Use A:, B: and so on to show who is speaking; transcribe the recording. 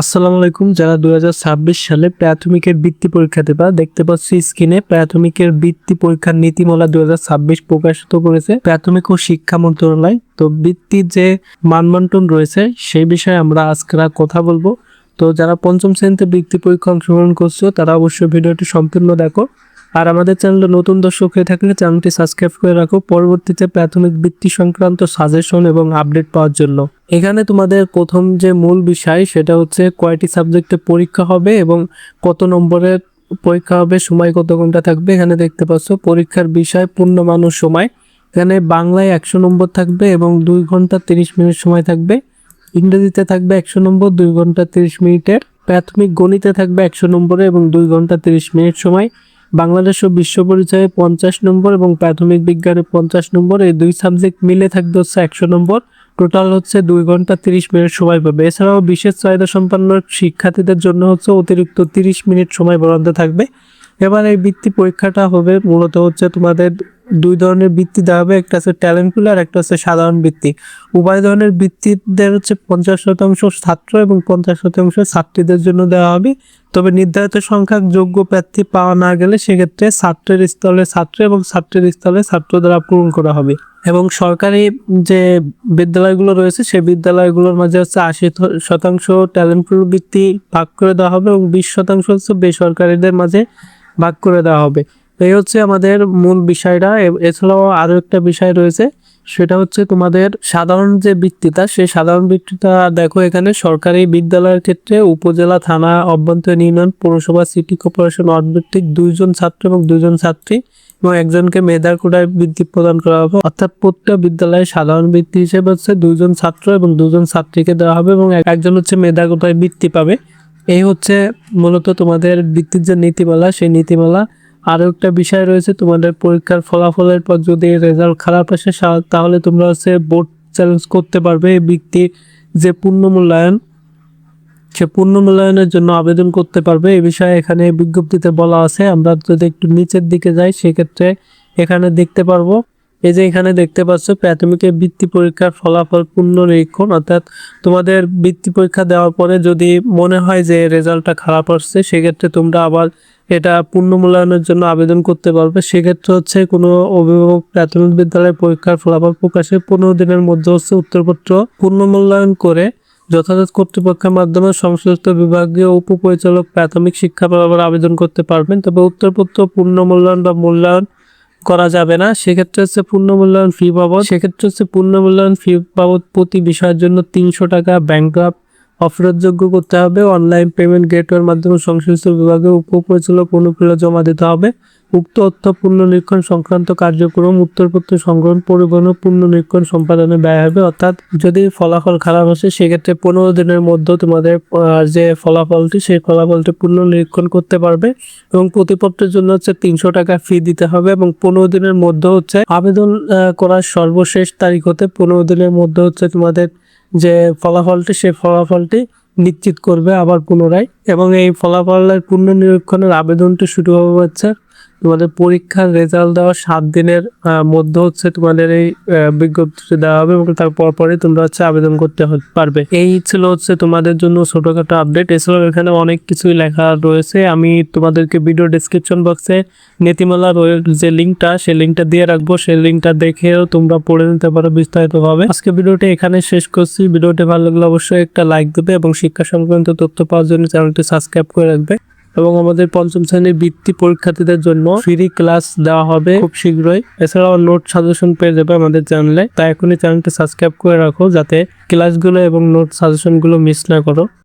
A: আসসালামু আলাইকুম। যারা 2026 সালে প্রাথমিকের বৃত্তি পরীক্ষা দেবা, দেখতে পাচ্ছি স্ক্রিনে প্রাথমিকের বৃত্তি পরীক্ষার নীতিমালা 2026 প্রকাশিত করেছে প্রাথমিক ও শিক্ষা মন্ত্রণালয়। তো বৃত্তির যে মানবন্টন রয়েছে সেই বিষয়ে আমরা আজকে কথা বলবো। তো যারা পঞ্চম শ্রেণীতে বৃত্তি পরীক্ষা অংশগ্রহণ করছো তারা অবশ্যই ভিডিওটি সম্পূর্ণ দেখো। আর আমাদের চ্যানেলে নতুন দর্শক হয়ে থাকলে চ্যানেলটি সাবস্ক্রাইব করে রাখো পরবর্তীতে প্রাথমিক বৃত্তি সংক্রান্ত সাজেশন এবং আপডেট পাওয়ার জন্য। এখানে তোমাদের প্রথম যে মূল বিষয় সেটা হচ্ছে কয়টি সাবজেক্টে পরীক্ষা হবে এবং কত নম্বরের পরীক্ষা হবে, সময় কত ঘন্টা থাকবে। এখানে দেখতে পাচ্ছ পরীক্ষার বিষয় পূর্ণমান ও সময়। এখানে বাংলায় 100 নম্বর থাকবে এবং 2 ঘন্টা 30 মিনিট সময় থাকবে। ইংরেজিতে থাকবে 100 নম্বর 2 ঘন্টা 30 মিনিটের। প্রাথমিক গণিতে থাকবে 100 নম্বরে এবং 2 ঘন্টা 30 মিনিট সময়। বাংলাদেশ ও বিশ্ব পরিচয়ে 50 নম্বর এবং প্রাথমিক বিজ্ঞানে 50 নম্বর। এই দুই সাবজেক্ট মিলে থাকবে হচ্ছে 100 নম্বর। টোটাল হচ্ছে 2 ঘন্টা 30 মিনিট সময় পাবে। এছাড়াও বিশেষ চাহিদা সম্পন্ন শিক্ষার্থীদের জন্য হচ্ছে অতিরিক্ত 30 মিনিট সময় বরাদ্দ থাকবে। এবার এই বৃত্তি পরীক্ষাটা হবে মূলত হচ্ছে তোমাদের দুই ধরনের বৃত্তি দেওয়া হবে, একটা হচ্ছে ট্যালেন্ট পুল আর একটা হচ্ছে সাধারণ বৃত্তি। উভয় ধরনের বৃত্তিদের হচ্ছে 50% ছাত্র এবং 50% ছাত্রীদের জন্য দেওয়া হবে। তবে নির্ধারিত সংখ্যক যোগ্য প্রার্থী পাওয়া না গেলে সেক্ষেত্রে ছাত্রের স্থলে ছাত্র এবং ছাত্রের স্থলে ছাত্র দ্বারা পূরণ করা হবে। এবং সরকারি যে বিদ্যালয়গুলো রয়েছে সেই বিদ্যালয়গুলোর মাঝে হচ্ছে 80% ট্যালেন্ট পুল বৃত্তি ভাগ করে দেওয়া হবে এবং 20% হচ্ছে বেসরকারিদের মাঝে ভাগ করে দেওয়া হবে। এই হচ্ছে আমাদের মূল বিষয়টা। এছাড়াও আরো একটা বিষয় রয়েছে, সেটা হচ্ছে তোমাদের সাধারণ যে বৃত্তিটা, সেই সাধারণ বৃত্তিটা দেখো এখানে সরকারি বিদ্যালয়ের ক্ষেত্রে উপজেলা, থানা, অভ্যন্তরীণ ইউনিয়ন, পৌরসভা, সিটি কর্পোরেশন অভিভিত্তিক 2 জন ছাত্র এবং 2 জন ছাত্রী এবং একজনকে মেধার কোটায় বৃত্তি প্রদান করা হবে। অর্থাৎ প্রত্যেকটা বিদ্যালয়ে সাধারণ বৃত্তি হিসেবে হচ্ছে 2 জন ছাত্র এবং 2 জন ছাত্রীকে দেওয়া হবে এবং একজন হচ্ছে মেধা কোটায় বৃত্তি পাবে। এই হচ্ছে মূলত তোমাদের বৃত্তির যে নীতিমালা, সেই নীতিমালা। আরো একটা বিষয় রয়েছে, তোমাদের পরীক্ষার ফলাফলের পর যদি রেজাল্ট খারাপ আসে তাহলে তোমরা হচ্ছে বোর্ড চ্যালেঞ্জ করতে পারবে। এই বৃত্তির যে পুনর্মূল্যায়ন, সে পুনর্মূল্যায়নের জন্য আবেদন করতে পারবে। এই বিষয়ে এখানে বিজ্ঞপ্তিতে বলা আছে। আমরা যদি একটু নিচের দিকে যাই সেক্ষেত্রে এখানে দেখতে পারবো, এই যে এখানে দেখতে পাচ্ছ প্রাথমিকের বৃত্তি পরীক্ষার ফলাফল পুনর্নিরীক্ষণ। অর্থাৎ তোমাদের বৃত্তি পরীক্ষা দেওয়ার পরে যদি মনে হয় যে রেজাল্টটা খারাপ আসছে সেক্ষেত্রে তোমরা আবার এটা পুনর্মূল্যায়নের জন্য আবেদন করতে পারবে। সেক্ষেত্রে হচ্ছে কোনো অভিভাবক প্রাথমিক বিদ্যালয়ের পরীক্ষার ফলাফল প্রকাশের 15 দিনের মধ্যে হচ্ছে উত্তরপত্র পুনর্মূল্যায়ন করে যথাযথ কর্তৃপক্ষের মাধ্যমে সংশ্লিষ্ট বিভাগীয় উপপরিচালক প্রাথমিক শিক্ষা বরাবর আবেদন করতে পারবেন। তবে উত্তরপত্র পুনর্মূল্যায়ন বা মূল্যায়ন করা যাবে না। সেক্ষেত্রে হচ্ছে পুনর্মূল্যায়ন ফি বাবদ প্রতি বিষয়ের জন্য 300 টাকা ব্যাংক ড্রাফট অফেরতযোগ্য করতে হবে। অনলাইন পেমেন্ট গেটওয়ের মাধ্যমে সংশ্লিষ্ট বিভাগের উপপরিচালক অনুকূলে জমা দিতে হবে। উক্ত তথ্য পুনর্নিরীক্ষণ সংক্রান্ত কার্যক্রম, উত্তরপত্র সংগ্রহণ, পরিবহন ও পুনর্নিরীক্ষণ সম্পাদনে ব্যয় হবে। অর্থাৎ যদি ফলাফল খারাপ আসে সেক্ষেত্রে 15 দিনের মধ্যে তোমাদের যে ফলাফলটি সেই ফলাফলটি পুনর্নিরীক্ষণ করতে পারবে এবং প্রতিপত্রের জন্য হচ্ছে 300 টাকা ফি দিতে হবে এবং 15 দিনের মধ্যে হচ্ছে আবেদন করার সর্বশেষ তারিখ হতে 15 দিনের মধ্যে হচ্ছে তোমাদের যে ফলাফলটি সেই ফলাফলটি নিশ্চিত করবে আবার পুনরায়। এবং এই ফলাফলের পুনর্নিরীক্ষণের আবেদনটি শুরু হবে হচ্ছে তোমাদের পরীক্ষার রেজাল্ট দেওয়ার 7 দিনের মধ্যে হচ্ছে তোমাদের এই বিজ্ঞপ্তিটি দেওয়া হবে এবং তারপর পরে তোমরা হচ্ছে আবেদন করতে পারবে। এই ছিল হচ্ছে তোমাদের জন্য ছোটখাটো আপডেট। এছাড়াও এখানে অনেক কিছুই লেখা রয়েছে। আমি তোমাদেরকে ভিডিও ডেসক্রিপশন বক্সে নীতিমালার যে লিঙ্কটা সেই লিঙ্কটা দিয়ে রাখবো, সেই লিঙ্কটা দেখেও তোমরা পড়ে নিতে পারো বিস্তারিতভাবে। আজকে ভিডিওটি এখানে শেষ করছি। ভিডিওটি ভালো লাগলে অবশ্যই একটা লাইক দেবে এবং শিক্ষা সংক্রান্ত তথ্য পাওয়ার জন্য চ্যানেলটি সাবস্ক্রাইব করে রাখবে। এবং আমাদের পঞ্চম শ্রেণীর বৃত্তি পরীক্ষার্থীদের জন্য ফ্রি ক্লাস দেওয়া হবে খুব শীঘ্রই। এছাড়াও নোট সাজেশন পেয়ে যাবে আমাদের চ্যানেলে। তাই এখনই চ্যানেলটি সাবস্ক্রাইব করে রাখো যাতে ক্লাসগুলো এবং নোট সাজেশনগুলো মিস না করো।